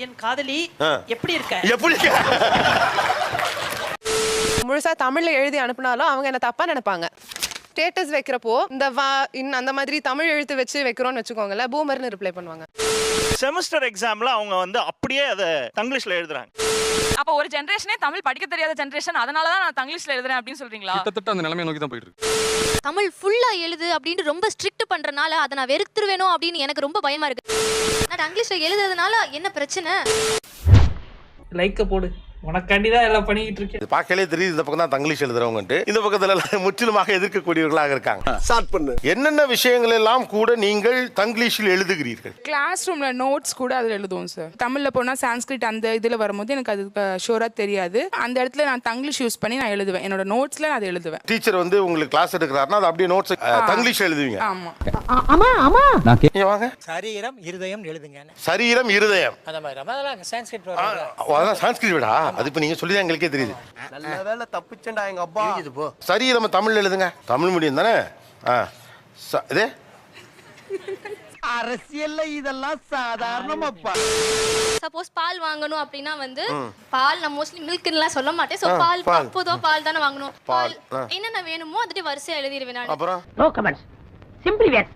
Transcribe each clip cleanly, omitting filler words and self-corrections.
என் காதலி எப்படி இருக்க? எப்படி முழுசா தமிழ்ல எழுதி அனுப்புனாலும் அவங்க என்ன தப்பா நினைப்பாங்க. ஸ்டேட்டஸ் வைக்கிறப்போ இந்த அந்த மாதிரி தமிழ் எழுத்து வச்சு வைக்கிறோம்னு வச்சுக்கோங்களேன், பூமர்னு ரிப்ளை பண்ணுவாங்க. செமஸ்டர் எக்ஸாம்ல அவங்க வந்து அப்படியே அதை தங்கிலீஷ்ல எழுதுறாங்க. அப்ப ஒரு ஜெனரேஷனே தமிழ் படிக்க தெரியாத ஜெனரேஷன், அதனால தான் நான் தங்கிலீஷ்ல எழுதுறேன் அப்படின்னு சொல்றீங்களா? கிட்டத்தட்ட அந்த நிலைமையை நோக்கி தான் போயிட்டு இருக்கு. தமிழ் ஃபுல்லா எழுது அப்படின்னு ரொம்ப ஸ்ட்ரிக்ட் பண்றனால அதை நான் வெறுத்துருவேனோ அப்படின்னு எனக்கு ரொம்ப பயமா இருக்கு. நான் இங்கிலீஷ்ல எழுதுறதுனால என்ன பிரச்சனை? லைக்க போடு, உனக்காண்டி தான் எல்லாம் பண்ணிக்கிட்டு இருக்கேன். இது பார்க்கலே தெரியுது இந்த பக்கம் தான் தங்கிலீஷ் எழுதுறவங்கன்ட்டு, இந்த பக்கத்துல முற்றிலுமாக எதிர்க்கக்கூடியவர்களாக இருக்காங்க. ஸ்டார்ட் பண்ணு. என்னென்ன விஷயங்கள் எல்லாம் கூட நீங்கள் தங்கிலீஷில் எழுதுகிறீர்கள்? கிளாஸ் ரூம்ல நோட்ஸ் கூட அதில் எழுதுவோம் சார். தமிழ்ல போனா சான்ஸ்கிரிட் அந்த இதுல வரும்போது எனக்கு அது ஷோரா தெரியாது. அந்த இடத்துல நான் தங்கிலீஷ் யூஸ் பண்ணி நான் எழுதுவேன். என்னோட நோட்ஸ்ல நான் அதை எழுதுவேன். டீச்சர் வந்து உங்களுக்கு கிளாஸ் எடுக்கிறாருன்னா அது அப்படியே நோட்ஸ் தங்கிலீஷ் எழுதுவீங்க. ஆமா ஆமா ஆமா. நீங்க வாங்க. சரீரம் இருதயம் எழுதுங்க. சரீரம் இருதயம் அத மாதிரி அதெல்லாம் சான்ஸ்கிரிட் வரும். அதான் சான்ஸ்கிரிட் விடா. அது இப்ப நீங்க சொல்லி தான் எங்களுக்கே தெரியுது. நல்ல வேளை தப்பிச்சேன்டா எங்க அப்பா. சரீரம் தமிழ்ல எழுதுங்க. தமிழ் மீடியம் தானே? இதே அரசியல்ல இதெல்லாம் சாதாரணமாப்பா. சப்போஸ் பால் வாங்கணும் அப்படின்னா வந்து பால் நான் மோஸ்ட்லி மில்க்னுலாம் சொல்ல மாட்டேன். சோ பால் பொதுவா பால் தானே வாங்கணும். பால் என்னென்ன வேணுமோ அதுட்டு வரிசையா எழுதிடுவேன் நான். அப்புறம் நோ கமெண்ட்ஸ், சிம்பிளி வேட்.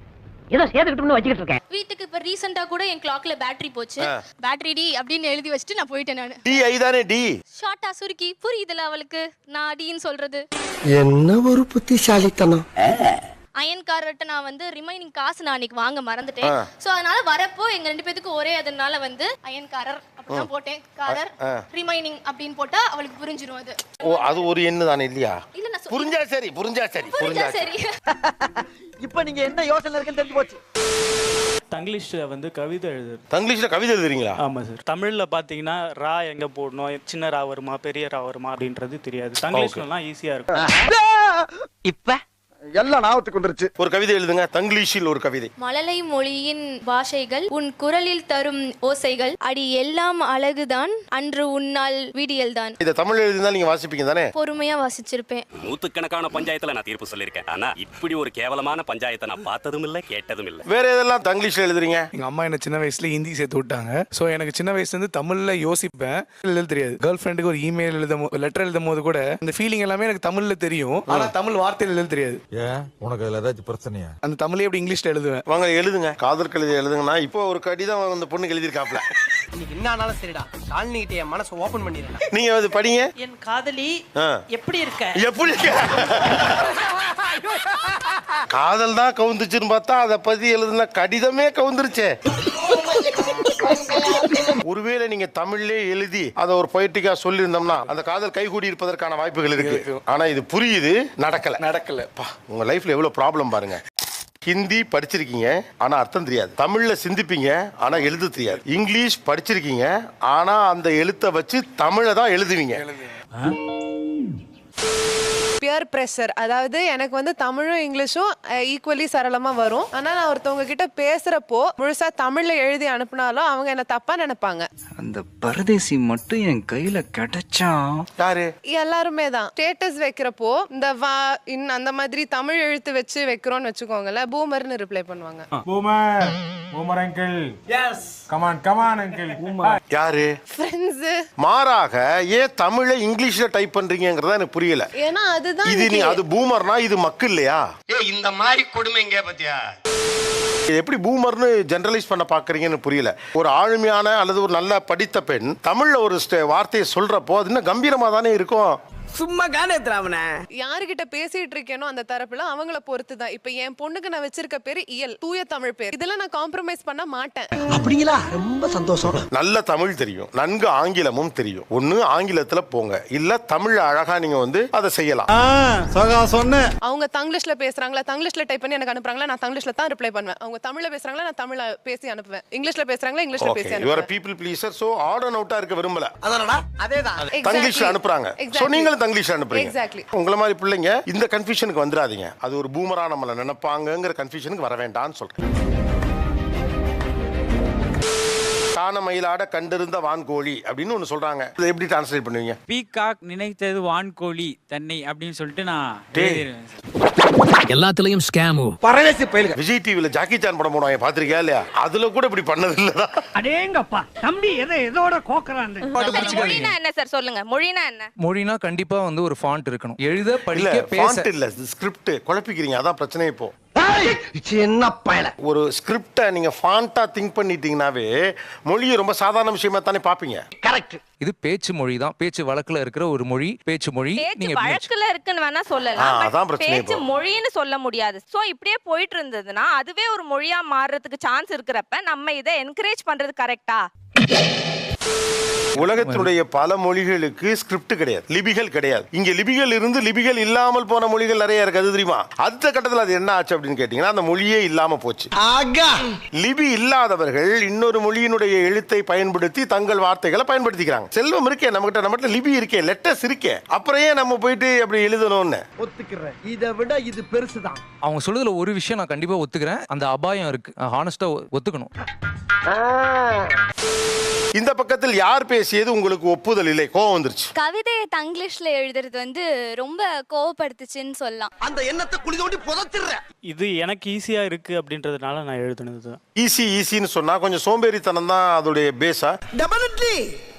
ஏதோ சேர்த்துக்கிட்டோம்னு வச்சுக்கிட்டு இருக்கேன். வீட்டுக்கு இப்ப ரீசெண்டா கூட என் கிளாக்ல பேட்டரி போச்சு. பேட்டரி டி அப்படின்னு எழுதி வச்சுட்டு நான் போயிட்டேன். நான் டி ஐ தானே டி ஷார்ட்டா சுருக்கி புரியுதுல அவளுக்கு நான் டின்னு சொல்றது. என்ன ஒரு புத்திசாலித்தனம். அயன்காரர்ட்ட நான் வந்து ரிமைனிங் காசு நான் அன்னைக்கு வாங்க மறந்துட்டேன். சோ அதனால வரப்போ எங்க ரெண்டு பேத்துக்கு ஒரே அதனால வந்து அயன்காரர் அப்படிதான் போட்டேன். காரர் ரிமைனிங் அப்படின்னு போட்டா அவளுக்கு புரிஞ்சிரும். அது அது ஒரு எண்ணு தானே இல்லையா? இல்ல நான் புரிஞ்சா சரி, புரிஞ்சா சரி, புரிஞ்சா சரி. இப்போ நீங்க என்ன யோசனை இருக்குன்னு தெரிஞ்சு போச்சு. தங்கிலீஷ்ல வந்து கவிதை எழுதுறது. தங்கிலீஷ்ல கவிதை எழுதுறீங்களா? ஆமா சார். தமிழ்ல பாத்தீங்கன்னா ரா எங்க போடணும், சின்ன ரா வருமா பெரிய ரா வருமா அப்படின்றது தெரியாது. தங்கிலீஷ்லாம் ஈஸியா இருக்கும். இப்ப எல்லாம் ஞாபகத்துக்கு வந்துருச்சு. ஒரு கவிதை எழுதுங்க தங்கிலீஷில். ஒரு கவிதை. மழலை மொழியின் பாஷைகள் உன் குரலில் தரும் ஓசைகள் அடி எல்லாம் அழகுதான் அன்று உன்னால் விடியல் தான். இத தமிழ் எழுதினா நீங்க வாசிப்பீங்க தானே? பொறுமையா வாசிச்சிருப்பேன். நூத்துக்கணக்கான பஞ்சாயத்துல நான் தீர்ப்பு சொல்லிருக்கேன். ஆனா இப்படி ஒரு கேவலமான பஞ்சாயத்தை நான் பார்த்ததும் இல்ல, கேட்டதும் இல்ல. வேற எதெல்லாம் தங்கிலீஷ்ல எழுதுறீங்க? எங்க அம்மா என்ன சின்ன வயசுல ஹிந்தி சேர்த்து விட்டாங்க. சோ எனக்கு சின்ன வயசுல இருந்து தமிழ்ல யோசிப்பேன், எழுத தெரியாது. கேர்ள் ஃப்ரெண்டுக்கு ஒரு இமெயில் லெட்டர் எழுதும் போது கூட அந்த ஃபீலிங் எல்லாமே எனக்கு தமிழ்ல தெரியும். ஆனா தமிழ் வார்த்தையில எழுத தெரியாது. உனக்கு அதுல ஏதாச்சும் பிரச்சனையா? அந்த தமிழே எப்படி இங்கிலீஷ்ல எழுதுவேன். வாங்க எழுதுங்க. காதல் கவிதை எழுதுங்கன்னா இப்போ ஒரு கடிதம் அந்த பொண்ணுக்கு எழுதிருக்காப்ல. இன்னைக்கு என்னானாலும் சரிடா, ஷாலினி கிட்ட என் மனசை ஓபன் பண்ணிடுறேன். நீங்க அது படிங்க. என் காதலி எப்படி இருக்க? எப்படி இருக்க? காதல் தான் கவுந்துச்சுன்னு பார்த்தா அதை பத்தி எழுதுன கடிதமே கவுந்துருச்சே. ஒருவேளை நீங்க தமிழ்லே எழுதி அதை ஒரு பொய்டிக்கா சொல்லியிருந்தோம்னா அந்த காதல் கைகூடி இருப்பதற்கான வாய்ப்புகள் இருக்கு. ஆனா இது புரியுது, நடக்கல. உங்க லைஃப்ல எவ்வளவு ப்ராப்ளம் பாருங்க. ஹிந்தி படிச்சிருக்கீங்க ஆனா அர்த்தம் தெரியாது. தமிழ்ல சிந்திப்பீங்க ஆனா எழுத தெரியாது. இங்கிலீஷ் படிச்சிருக்கீங்க ஆனா அந்த எழுத்தை வச்சு தமிழை தான் எழுதுவீங்க. பியர் பிரஷர், அதாவது எனக்கு வந்து தமிழும் இங்கிலீஷும் ஈக்குவலி சரளமா வரும். ஆனா நான் ஒருத்தவங்க கிட்ட பேசுறப்போ முழுசா தமிழ்ல எழுதி அனுப்புனாலும் அவங்க என்ன தப்பா நினைப்பாங்க. அந்த பரதேசி மட்டும் என் கையில கிடைச்சா. யாரு? எல்லாருமே தான். ஸ்டேட்டஸ் வைக்கிறப்போ இந்த அந்த மாதிரி தமிழ் எழுத்து வச்சு வைக்கிறோம்னு வச்சுக்கோங்களேன், பூமர்னு ரிப்ளை பண்ணுவாங்க. Boomer uncle. Yes come on uncle. யாரு? ஃப்ரெண்ட்ஸ். மாறாக ஏன் தமிழை இங்கிலீஷ்ல டைப் பண்றீங்கங்கறத எனக்கு புரியல. ஏன்னா அதுதான் இது நீ அது பூமர்னா இது மக்கு இல்லையா? இந்த மாதிரி கொடுமைங்க பத்தியா? இது எப்படி பூமர்னு ஜெனரலைஸ் பண்ண பாக்குறீங்கன்னு புரியல. ஒரு ஆளுமையான அல்லது ஒரு நல்ல படித்த பெண் தமிழ்ல ஒரு வார்த்தையை சொல்றப்போ அது இன்னும் கம்பீரமா தானே இருக்கும். சும்மா காணேத்ராவனே. யாருகிட்ட பேசிட்டு இருக்கேனோ அந்த தரப்புல அவங்கள பொறுத்து தான். இப்ப என் பொண்ணுக்கு நான் வச்சிருக்க பேரு இயல், தூய தமிழ் பேர். இதெல்லாம் நான் காம்ப்ரமைஸ் பண்ண மாட்டேன். அப்படிங்களா? ரொம்ப சந்தோஷம். நல்ல தமிழ் தெரியும், நன்கு ஆங்கிலமும் தெரியும். ஒண்ணு ஆங்கிலத்துல போங்க, இல்ல தமிழ் அழகா நீங்க வந்து அதை செய்யலாம். அவங்க தங்கிலீஷ்ல பேசுறாங்களா, தங்கிலீஷ்ல டைப் பண்ணி எனக்கு அனுப்புறாங்களா, நான் தங்கிலீஷ்ல தான் ரிப்ளை பண்ணுவேன். அவங்க தமிழ்ல பேசுறாங்களா, நான் தமிழ்ல பேசி அனுப்புவேன். இங்கிலீஷ்ல பேசுறாங்களா, இங்கிலீஷ்ல பேசி அனுப்புவேன். you are a அனுப்புவேன். people pleaser, so odd and out இருக்க விரும்பல. அதானடா? அதேதான். தங்கிலீஷ்ல அனுப்புறாங்க. சோ நீங்களும் தங்கிலீஷ்ல அனுப்புறீங்க. Exactly. உங்கள மாதிரி பிள்ளைங்க இந்த கன்ஃபியூஷனுக்கு வந்துராதீங்க. அது ஒரு பூமரா நம்மள நினைப்பாங்கங்கற கன்ஃபியூஷனுக்கு வர வேண்டாம்னு சொல்றேன். கான மயிலாட கண்டிருந்த வான்கோழி அப்படின்னு ஒன்னு சொல்றாங்க. இதை எப்படி டிரான்ஸ்லேட் பண்ணுவீங்க? பீகாக் நினைத்தது வான்கோழி தன்னை அப்படின்னு சொல்லிட்டு நான் எல்லாத்துலயும் ஸ்கேம். பரவேசி பயிலுங்க. விஜய் டிவில ஜாக்கி சான் படம் போடுவாங்க, பாத்திருக்கியா இல்லையா? அதுல கூட இப்படி பண்ணது இல்லடா. அடேங்கப்பா தம்பி எதோட கோக்கறானே. மொழினா என்ன சார் சொல்லுங்க? மொழினா என்ன? மொழினா கண்டிப்பா வந்து ஒரு ஃபாண்ட் இருக்கணும். எழுத படிக்க பேச. ஃபாண்ட் இல்ல, ஸ்கிரிப்ட். குழப்பிக்கிறீங்க, அதான் பிரச்சனை இப்போ. என்ன பயல. ஒரு ஸ்கிரிப்டை நீங்க ஃபாண்டா திங்க் பண்ணிட்டீங்கனாவே மொழியை ரொம்ப சாதாரண விஷயமா தானே பாப்பீங்க. கரெக்ட். இது பேச்சு மொழி தான். பேச்சு வழக்குல இருக்கிற ஒரு மொழி, பேச்சு மொழி. நீங்க வழக்குல இருக்குன்னு வேணா சொல்லலாம், அதான் பிரச்சனை. பேச்சு மொழின்னு சொல்ல முடியாது. சோ இப்படியே போயிட்டு இருந்ததுன்னா அதுவே ஒரு மொழியா மாறதுக்கு சான்ஸ் இருக்கிறப்ப நம்ம இதை என்கரேஜ் பண்றது கரெக்டா? உலகத்தினுடைய பல மொழிகளுக்கு ஸ்கிரிப்ட் கிடையாது, லிபிகள் கிடையாது. இங்க லிபிகள் இருந்து லிபிகள் இல்லாமல் போன மொழிகள் நிறைய இருக்கு, அது தெரியுமா? அடுத்த கட்டத்தில் அது என்ன ஆச்சு அப்படின்னு கேட்டீங்கன்னா அந்த மொழியே இல்லாம போச்சு. லிபி இல்லாதவர்கள் இன்னொரு மொழியினுடைய எழுத்தை பயன்படுத்தி தங்கள் வார்த்தைகளை பயன்படுத்திக்கிறாங்க. செல்வம் இருக்கே நம்மகிட்ட லிபி இருக்கே, லெட்டர்ஸ் இருக்கே, அப்புறம் ஏன் நம்ம போயிட்டு அப்படி எழுதணும்னு ஒத்துக்கிறேன். இதை விட இது பெருசுதான். அவங்க சொல்றதுல ஒரு விஷயம் நான் கண்டிப்பா ஒத்துக்கிறேன், அந்த அபாயம் இருக்கு. ஹானஸ்டா ஒத்துக்கணும். இந்த பக்கத்தில் யார் பேசியது உங்களுக்கு ஒப்புதல் இல்லை, கோவம் வந்துருச்சு? கவிதையை தங்கிலீஷ்ல எழுதுறது வந்து ரொம்ப கோவப்படுத்துச்சுன்னு சொல்லலாம். அந்த எண்ணத்தை குழி தோண்டி புதைச்சிடுற. இது எனக்கு ஈஸியா இருக்கு அப்படின்றதுனால நான் எழுதுனது. ஈஸின்னு சொன்னா கொஞ்சம் சோம்பேறித்தனம் தான் அதோடைய பேஸா? டெஃபினெட்லி.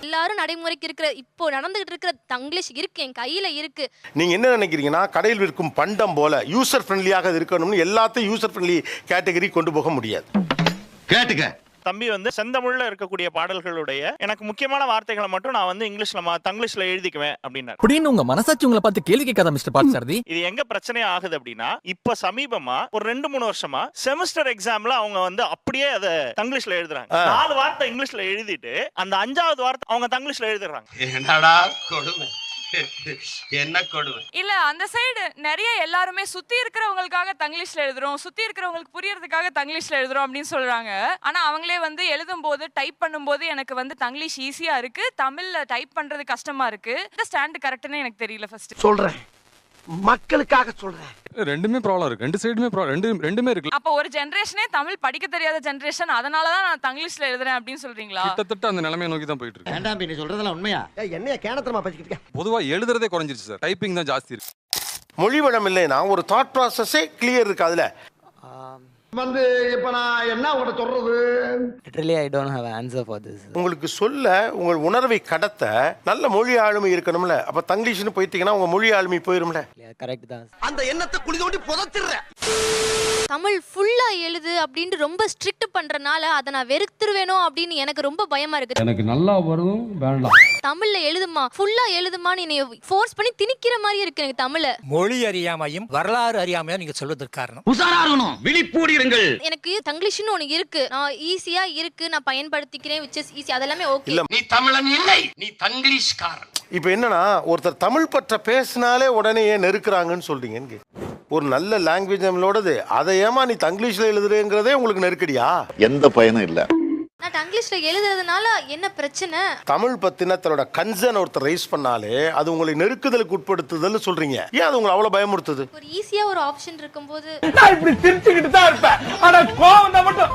எல்லாரும் நடைமுறைக்கு இருக்கிற இப்போ நடந்துகிட்டு இருக்கிற தங்கிலீஷ் இருக்கு, என் கையில இருக்கு. நீங்க என்ன நினைக்கிறீங்கன்னா கடையில் விற்கும் பண்டம் போல யூசர் ஃப்ரெண்ட்லியாக இருக்கணும்னு எல்லாத்தையும் யூசர் ஃப்ரெண்ட்லி கேட்டகரி கொண்டு போக முடியாது. கேட்டுக்க தம்பி வந்து செந்தமிழ்ல இருக்கக்கூடிய பாடல்களுடைய எனக்கு முக்கியமான வார்த்தைகளை மட்டும் நான் வந்து தங்கிலீஷ்ல எழுதிக்குவேன் அப்படின்னாரு. அப்படின்னு உங்க மனசாட்சி உங்களை பார்த்து கேள்வி கேட்காத மிஸ்டர் பார்த்தசாரதி? இது எங்க பிரச்சனை ஆகுது அப்படின்னா இப்ப சமீபமா ஒரு 2-3 வருஷமா செமஸ்டர் எக்ஸாம்ல அவங்க வந்து அப்படியே அதை தங்கிலீஷ்ல எழுதுறாங்க. 4 வார்த்தை இங்கிலீஷ்ல எழுதிட்டு அந்த 5வது வார்த்தை அவங்க தங்கிலீஷ்ல எழுதுறாங்க. என்னடா கொடுமை, என்ன கொடுமை. இல்ல அந்த சைடு நிறைய எல்லாருமே சுத்தி இருக்கிறவங்களுக்காக தங்கிலீஷ்ல எழுதுறோம், சுத்தி இருக்கிறவங்களுக்கு புரியறதுக்காக தங்கிலீஷ்ல எழுதுறோம் அப்படின்னு சொல்றாங்க. ஆனா அவங்களே வந்து எழுதும் போது டைப் பண்ணும்போது எனக்கு வந்து தங்கிலீஷ் ஈஸியா இருக்கு, தமிழ்ல டைப் பண்றது கஷ்டமா இருக்கு. இந்த ஸ்டாண்ட் கரெக்ட்னு எனக்கு தெரியல. ஃபர்ஸ்ட் சொல்றேன், மக்களுக்காக சொல்றேன். ரெண்டுமே ப்ராப்ளம் இருக்கு, ரெண்டு சைடுமே ரெண்டுமே இருக்கு. அப்ப ஒரு ஜெனரேஷனே தமிழ் படிக்க தெரியாத ஜெனரேஷன், அதனால தான் நான் தங்கிலீஷ்ல எழுதுறேன் அப்படின்னு சொல்றீங்களா? கிட்டத்தட்ட அந்த நிலைமையை நோக்கி தான் போயிட்டு இருக்கு. வேண்டாம் நீ சொல்றதெல்லாம் உண்மையா? என்னைய கேனத்தரமா பேசிக்கிட்டு பொதுவா எழுதுறதே குறைஞ்சிருச்சு சார், டைப்பிங் தான் ஜாஸ்தி இருக்கு. மொழி வளம் இல்லைன்னா ஒரு தாட் ப்ராசஸே கிளியர் இருக்கு. அதுல வந்து இப்ப நான் என்ன உங்கள்கிட்ட சொல்றது? Literally I don't have an answer for this. உங்களுக்கு சொல்ல உங்கள் உணர்வை கடத்த நல்ல மொழி ஆளுமை இருக்கணும்ல. அப்ப தங்கிலீஷ்னு போயிட்டீங்கன்னா உங்க மொழி ஆளுமை போயிரும்ல. கரெக்ட் தான். அந்த எண்ணத்தை குழி தோண்டி புதைச்சிடுற. தமிழ் ஃபுல்லா எழுது அப்படின்னு ரொம்ப ஸ்ட்ரிக்ட் பண்றனால அதை நான் வெறுத்துருவேனோ அப்படின்னு எனக்கு ரொம்ப பயமா இருக்கு. எனக்கு நல்லா வரும் வேண்டாம். தமிழ்ல எழுதுமா, ஃபுல்லா எழுதுமான்னு என்னைய ஃபோர்ஸ் பண்ணி திணிக்கிற மாதிரி இருக்கு எனக்கு தமிழ்ல. மொழி அறியாமையும் வரலாறு அறியாமையும் நீங்க சொல்வதற்கு காரணம். உசாரா இருக்கணும், விழிப்பூடிருங்கள். எனக்கு தங்கிலீஷ்னு ஒன்னு இருக்கு, நான் ஈஸியா இருக்கு, நான் பயன்படுத்திக்கிறேன், which is easy. அதெல்லாம் ஓகே. இல்ல நீ தமிழன் இல்லை, நீ தங்கிலீஷ்காரன். இப்போ என்னன்னா ஒருத்தர் தமிழ் பற்ற பேசினாலே உடனே ஏன் நெருக்குறாங்கன்னு சொல்றீங்க? ஒரு நல்ல லாங்குவேஜ் நம்மளோடது, அதை ஏமா நீ தங்கிலீஷ்ல எழுதுறேங்கிறதே உங்களுக்கு நெருக்கடியா? எந்த பயனும் இல்ல. நான் தங்கிலீஷ்ல எழுதுறதுனால என்ன பிரச்சனை? தமிழ் பத்தின தன்னோட கன்சர்ன் ஒருத்தர் ரைஸ் பண்ணாலே அது உங்களை நெருக்குதலுக்கு உட்படுத்துதல்னு சொல்றீங்க. ஏன் அது உங்களை அவ்வளவு பயமுறுத்துது? ஒரு ஈஸியா ஒரு ஆப்ஷன் இருக்கும்போது நான் இப்படி சிரிச்சுக்கிட்டு தான் இருப்பேன், ஆனா கோவம் தான் மட்டும்.